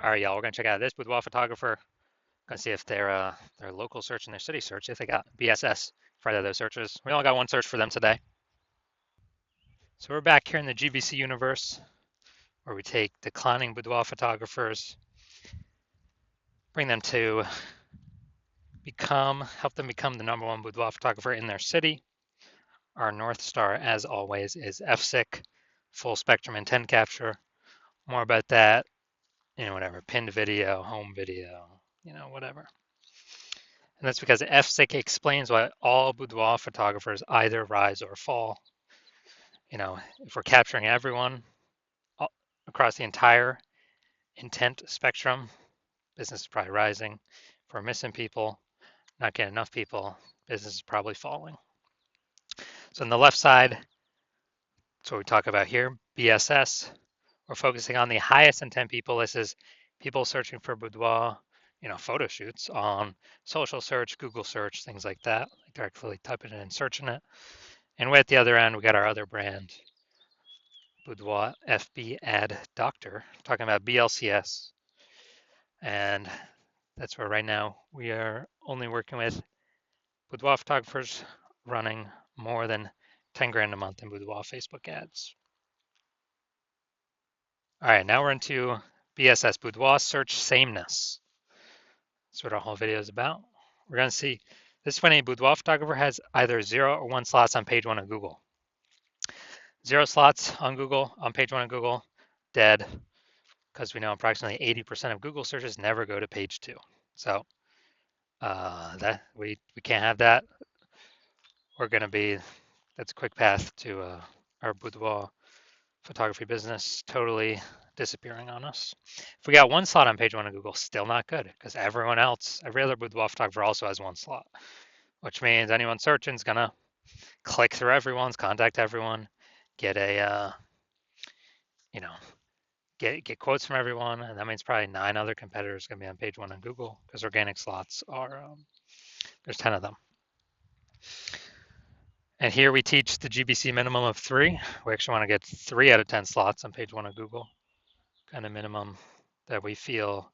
All right, y'all, we're gonna check out this boudoir photographer. Gonna see if their local search and their city search, if they got BSS for either of those searches. We only got one search for them today. So we're back here in the GBC universe where we take declining boudoir photographers, bring them to help them become the number one boudoir photographer in their city. Our North Star, as always, is FSIC, full spectrum intent capture. More about that, whatever, pinned video, home video, whatever. And that's because FSIC explains why all boudoir photographers either rise or fall. If we're capturing everyone across the entire intent spectrum, business is probably rising. If we're missing people, not getting enough people, business is probably falling. So on the left side, that's what we talk about here, BSS. We're focusing on the highest intent people. This is people searching for boudoir, photo shoots on social search, Google search, things like that, like directly typing it and searching it. And way at the other end, we got our other brand, Boudoir FB Ad Doctor, talking about BLCS. And that's where right now we are only working with boudoir photographers running more than 10 grand a month in boudoir Facebook ads. All right, now we're into BSS, boudoir search sameness. That's what our whole video is about. We're going to see this is when a boudoir photographer has either 0 or 1 slots on page 1 of Google. 0 slots on Google, on page 1 of Google, dead, because we know approximately 80% of Google searches never go to page 2. So that we can't have that. We're going to be, that's a quick path to our boudoir photography business totally disappearing on us. If we got 1 slot on page 1 of Google, still not good, because everyone else, every other boudoir photographer also has 1 slot, which means anyone searching is going to click through everyone's, contact everyone, get a, get quotes from everyone, and that means probably 9 other competitors going to be on page 1 on Google, because organic slots are, there's 10 of them. And here we teach the GBC minimum of 3. We actually want to get 3 out of 10 slots on page 1 of Google, kind of minimum that we feel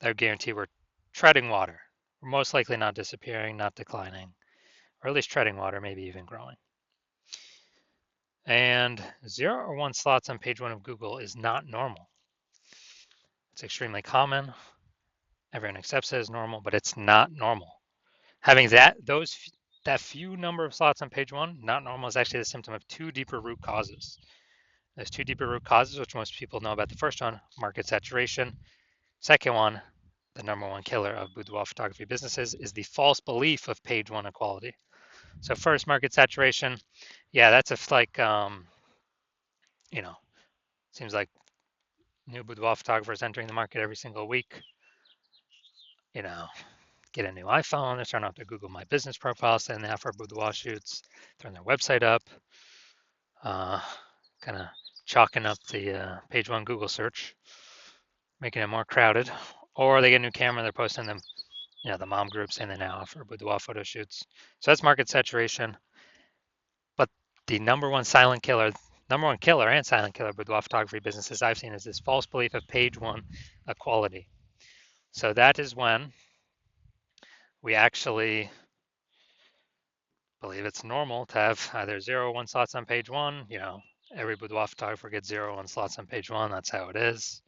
that would guarantee we're treading water. We're most likely not disappearing, not declining, or at least treading water, maybe even growing. And 0 or 1 slots on page 1 of Google is not normal. It's extremely common. Everyone accepts it as normal, but it's not normal. Having that few number of slots on page 1, not normal, is actually the symptom of 2 deeper root causes. There's 2 deeper root causes, which most people know about. The first one, market saturation. Second one, the number 1 killer of boudoir photography businesses, is the false belief of page 1 equality. So first, market saturation. Yeah, that's seems like new boudoir photographers entering the market every single week. Get a new iPhone, they're starting off their Google My Business profile, saying they have for boudoir shoots, throwing their website up, kind of chalking up the page 1 Google search, making it more crowded. Or they get a new camera, they're posting them, the mom group saying they now offer boudoir photo shoots. So that's market saturation. But the number one killer and silent killer boudoir photography businesses I've seen is this false belief of page 1 equality. So that is when we actually believe it's normal to have either 0 or 1 slots on page 1. Every boudoir photographer gets 0 or 1 slots on page 1. That's how it is.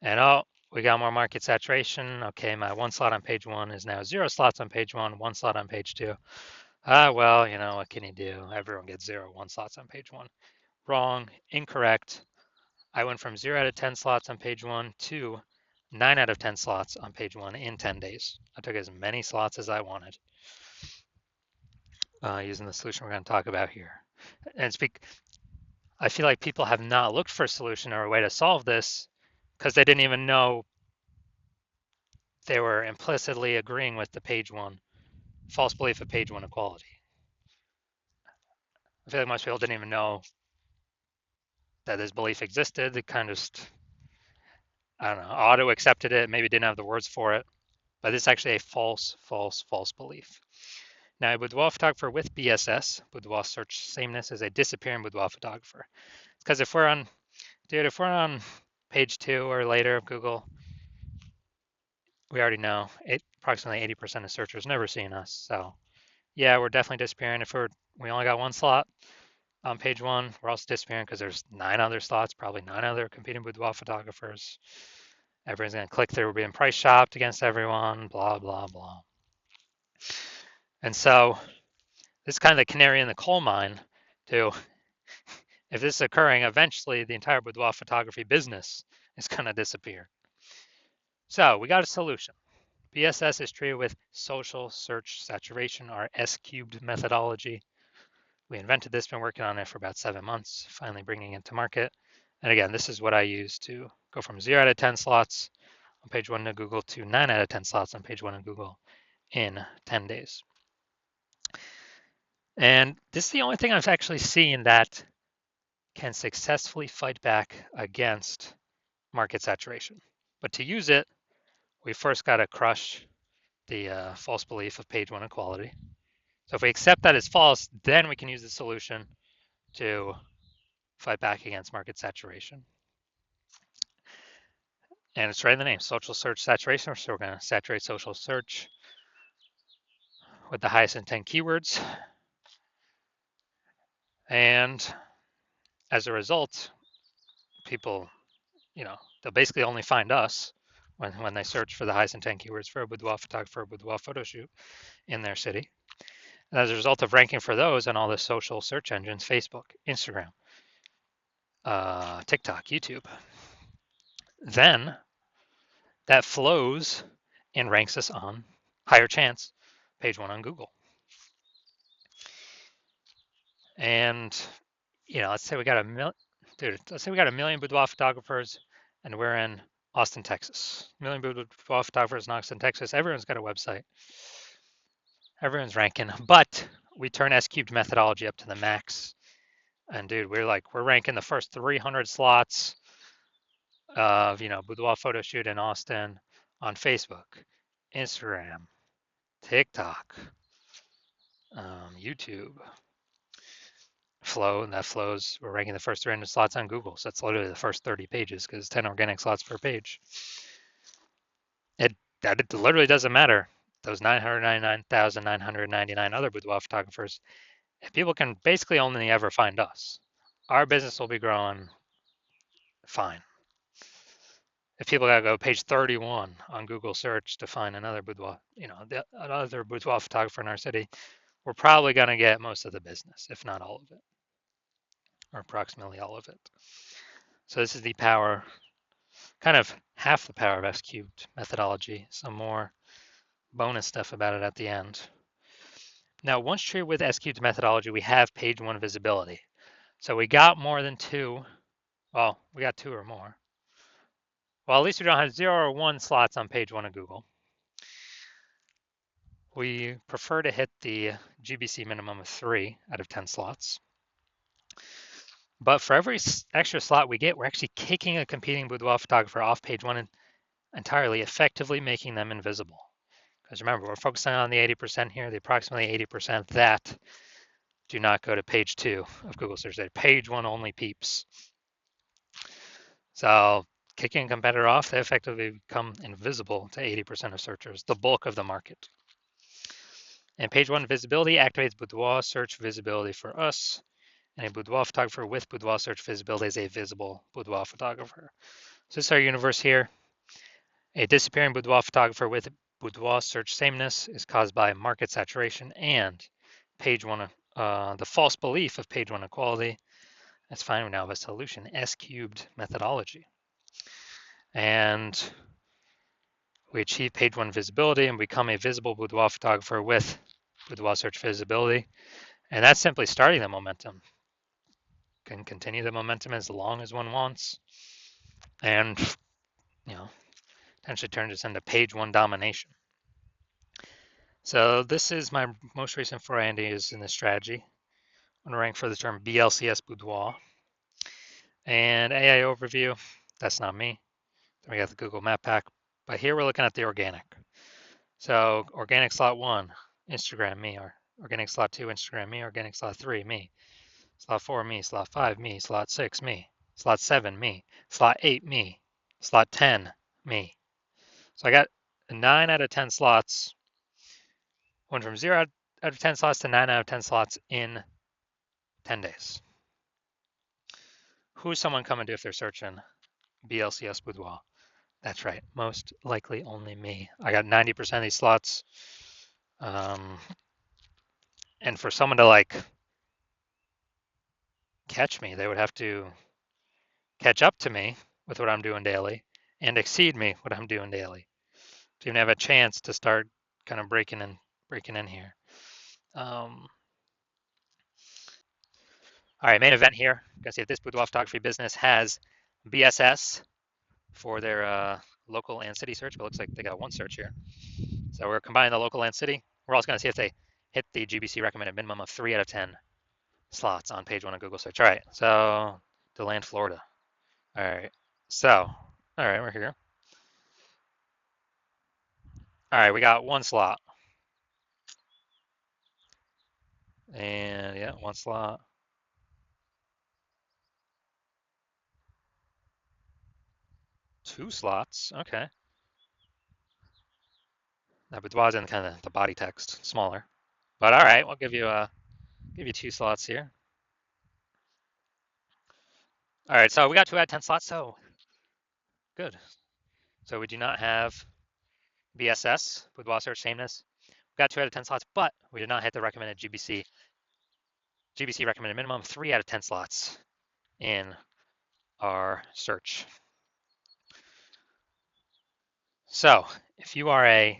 And we got more market saturation. Okay, my 1 slot on page 1 is now 0 slots on page 1, 1 slot on page 2. Well, what can you do? Everyone gets 0, 1 slots on page 1. Wrong, incorrect. I went from 0 out of 10 slots on page 1 to 9 out of 10 slots on page 1 in 10 days. I took as many slots as I wanted using the solution we're going to talk about here. And I feel like people have not looked for a solution or a way to solve this because they didn't even know they were implicitly agreeing with the page 1 false belief of page 1 equality. I feel like most people didn't even know that this belief existed. They kind of just, auto accepted it, maybe didn't have the words for it, but it's actually a false belief. Now, a boudoir photographer with BSS, boudoir search sameness, is a disappearing boudoir photographer. Because if we're on page 2 or later of Google, we already know approximately 80% of searchers never seeing us. So yeah, we're definitely disappearing. If we only got one slot on page one, we're also disappearing because there's 9 other slots, probably 9 other competing boudoir photographers. Everyone's going to click through. We're being price shopped against everyone, blah, blah, blah. And so this is kind of the canary in the coal mine to, if this is occurring, eventually the entire boudoir photography business is going to disappear. So we got a solution. BSS is treated with social search saturation, our S-cubed methodology. We invented this, been working on it for about 7 months, finally bringing it to market. And again, this is what I use to go from 0 out of 10 slots on page 1 of Google to 9 out of 10 slots on page 1 of Google in 10 days. And this is the only thing I've actually seen that can successfully fight back against market saturation. But to use it, we first got to crush the false belief of page 1 equality. So if we accept that as false, then we can use the solution to fight back against market saturation. And it's right in the name, social search saturation. So we're going to saturate social search with the highest intent keywords. And as a result, people, they'll basically only find us when they search for the highest intent keywords for a boudoir photographer, a boudoir photo shoot in their city. And as a result of ranking for those on all the social search engines, Facebook, Instagram, TikTok, YouTube, then that flows and ranks us on higher chance page 1 on Google. And let's say we got a million boudoir photographers and we're in Austin, Texas. A million boudoir photographers in Austin, Texas. Everyone's got a website. Everyone's ranking, but we turn S-cubed methodology up to the max. And dude, we're ranking the first 300 slots of, boudoir photo shoot in Austin on Facebook, Instagram, TikTok, YouTube, Flow, and that flows. We're ranking the first 300 slots on Google. So that's literally the first 30 pages because 10 organic slots per page. It literally doesn't matter. Those 999,999 other boudoir photographers, if people can basically only ever find us, our business will be growing fine. If people gotta go page 31 on Google search to find another boudoir, another boudoir photographer in our city, we're probably gonna get most of the business, if not all of it, or approximately all of it. So this is the power, kind of half the power of S-cubed methodology. Some more bonus stuff about it at the end. Now, once treated with S-cubed methodology, we have page 1 visibility. So we got more than 2. Well, we got 2 or more. Well, at least we don't have 0 or 1 slots on page 1 of Google. We prefer to hit the GBC minimum of 3 out of 10 slots. But for every extra slot we get, we're actually kicking a competing boudoir photographer off page 1 and entirely, effectively making them invisible. Because remember, we're focusing on the 80% here, the approximately 80% that do not go to page 2 of Google search. They're page 1 only peeps. So kicking a competitor off, they effectively become invisible to 80% of searchers, the bulk of the market. And page 1 visibility activates boudoir search visibility for us. And a boudoir photographer with boudoir search visibility is a visible boudoir photographer. So this is our universe here. A disappearing boudoir photographer with boudoir search sameness is caused by market saturation and page 1, the false belief of page 1 equality. That's fine. We now have a solution, S-cubed methodology. And we achieve page 1 visibility and become a visible boudoir photographer with boudoir search visibility. And that's simply starting the momentum. Can continue the momentum as long as one wants. And, potentially turn this into page 1 domination. So this is my most recent foray in this strategy. I'm going to rank for the term BLCS boudoir. And AI overview, that's not me. Then we got the Google Map Pack. But here we're looking at the organic. So organic slot 1, Instagram, me. Or organic slot 2, Instagram, me. Organic slot 3, me. Slot 4, me. Slot 5, me. Slot 6, me. Slot 7, me. Slot 8, me. Slot 10, me. So I got 9 out of 10 slots went from 0 out of 10 slots to 9 out of 10 slots in 10 days. Who's someone coming to if they're searching BLCS Boudoir? That's right. Most likely only me. I got 90% of these slots. Um, and for someone to like catch me, they would have to catch up to me with what I'm doing daily and exceed me what I'm doing daily to even have a chance to start kind of breaking in here. All right, main event here. You can see if this boudoir photography business has BSS for their local and city search, but it looks like they got one search here. So we're combining the local and city. We're also going to see if they hit the GBC recommended minimum of 3 out of 10 slots on page 1 of Google search. All right, so DeLand, Florida. All right, so, all right, we're here. All right, we got one slot. And yeah, one slot. Two slots. Okay. That boudoir's in kind of the body text, smaller. But all right, we'll give you two slots here. All right, so we got 2 out of 10 slots, so good. So we do not have BSS, boudoir search sameness. We got 2 out of 10 slots, but we did not hit the recommended GBC. GBC recommended minimum 3 out of 10 slots in our search. So if you are a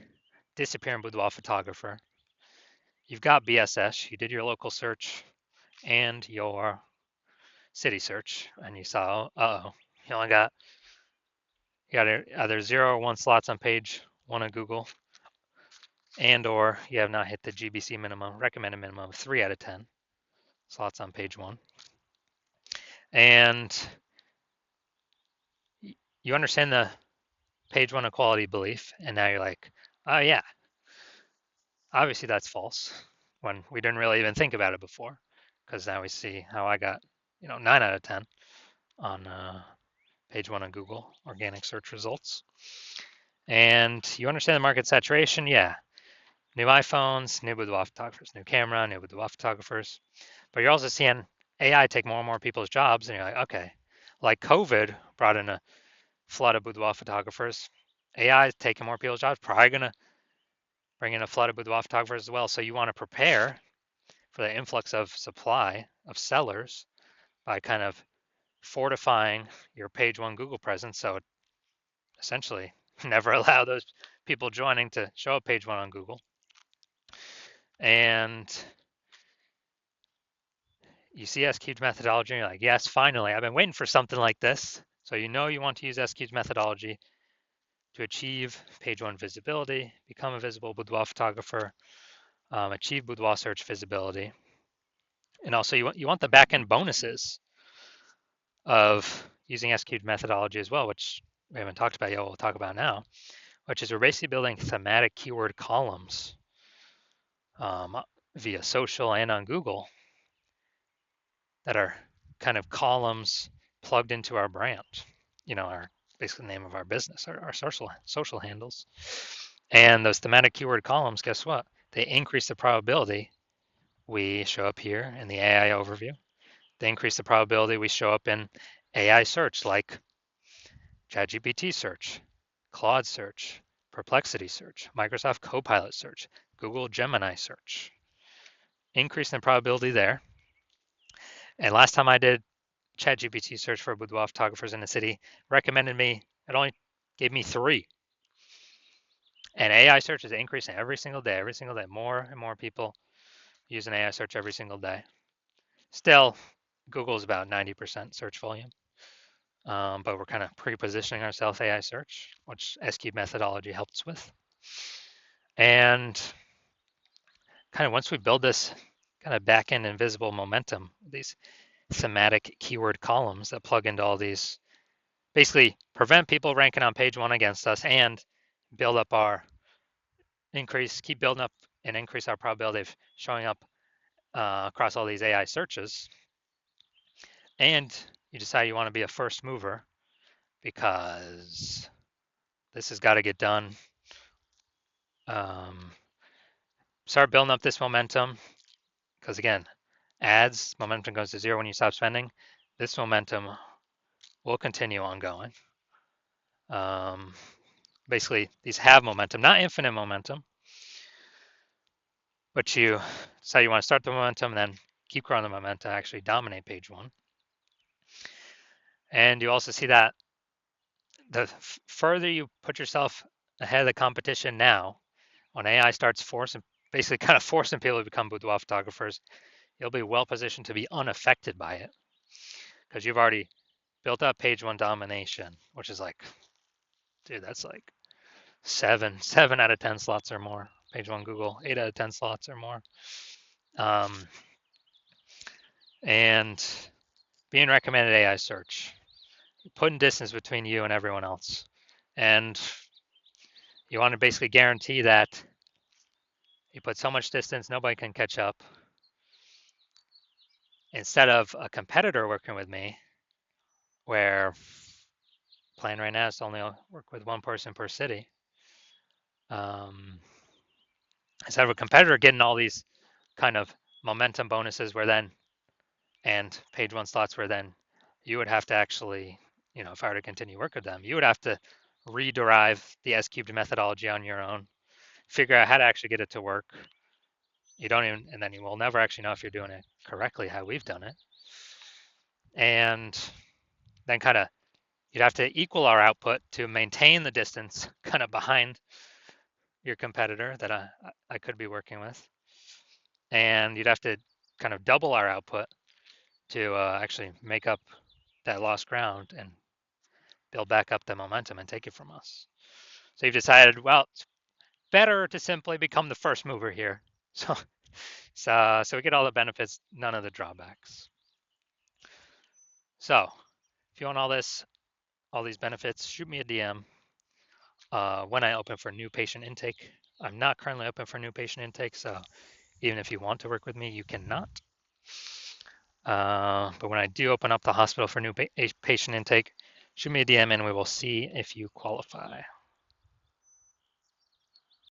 disappearing boudoir photographer, you've got BSS, you did your local search and your city search, and you saw, you only got either 0 or 1 slots on page 1 of Google, and or you have not hit the GBC minimum, recommended minimum of 3 out of 10 slots on page 1. And you understand the page 1 equality belief, and now you're like, oh yeah, obviously that's false, when we didn't really even think about it before, because now we see how I got 9 out of 10 on page 1 of Google organic search results. And you understand the market saturation, yeah. New iPhones, new boudoir photographers, new camera, new boudoir photographers. But you're also seeing AI take more and more people's jobs, and you're like, okay, like COVID brought in a flood of boudoir photographers. AI is taking more people's jobs, probably gonna bring in a flood of boudoir photographers as well. So you want to prepare for the influx of supply of sellers by kind of fortifying your page 1 Google presence. So essentially never allow those people joining to show up page 1 on Google. And you see SQ's methodology and you're like, yes, finally, I've been waiting for something like this. So you want to use SQ's methodology to achieve page 1 visibility, become a visible boudoir photographer, achieve boudoir search visibility. And also you want the back-end bonuses of using SQ's methodology as well, which we haven't talked about yet, we'll talk about now, which is we're basically building thematic keyword columns via social and on Google that are kind of columns plugged into our brand, our basically the name of our business, our social handles. And those thematic keyword columns, guess what? They increase the probability we show up here in the AI overview. They increase the probability we show up in AI search like ChatGPT search, Claude search, Perplexity search, Microsoft Copilot search, Google Gemini search. Increasing the probability there. And last time I did ChatGPT search for boudoir photographers in the city, recommended me, it only gave me 3. And AI search is increasing every single day. More and more people use an AI search every single day. Still, Google is about 90% search volume, but we're kind of pre-positioning ourselves AI search, which SQ methodology helps with. And kind of once we build this kind of back-end invisible momentum, these thematic keyword columns that plug into all these, basically prevent people ranking on page 1 against us and build up keep building up and increase our probability of showing up across all these AI searches. And you decide you want to be a first mover because this has got to get done Start building up this momentum because again, ads momentum goes to zero when you stop spending. This momentum will continue ongoing. Basically, these have momentum, not infinite momentum, but you decide you want to start the momentum, and then keep growing the momentum, actually dominate page one. And you also see that the further you put yourself ahead of the competition now, when AI starts basically kind of forcing people to become boudoir photographers, you'll be well positioned to be unaffected by it because you've already built up page one domination, which is like, dude, that's like seven out of 10 slots or more. Page one Google, 8 out of 10 slots or more. And being recommended AI search, putting distance between you and everyone else. And you want to basically guarantee that you put so much distance, nobody can catch up. Instead of a competitor working with me, where plan right now is to only work with one person per city. Instead of a competitor getting all these kind of momentum bonuses where then, and page one slots where then you would have to actually, if I were to continue work with them, you would have to rederive the S cubed methodology on your own, figure out how to actually get it to work. You don't even, and then you will never actually know if you're doing it correctly, how we've done it. And then kind of, you'd have to equal our output to maintain the distance kind of behind your competitor that I could be working with. And you'd have to kind of double our output to actually make up that lost ground and build back up the momentum and take it from us. So you've decided, well, it's better to simply become the first mover here. So we get all the benefits, none of the drawbacks. So if you want all these benefits, shoot me a DM when I open for new patient intake. I'm not currently open for new patient intake, so even if you want to work with me, you cannot. But when I do open up the hospital for new patient intake, shoot me a DM and we will see if you qualify.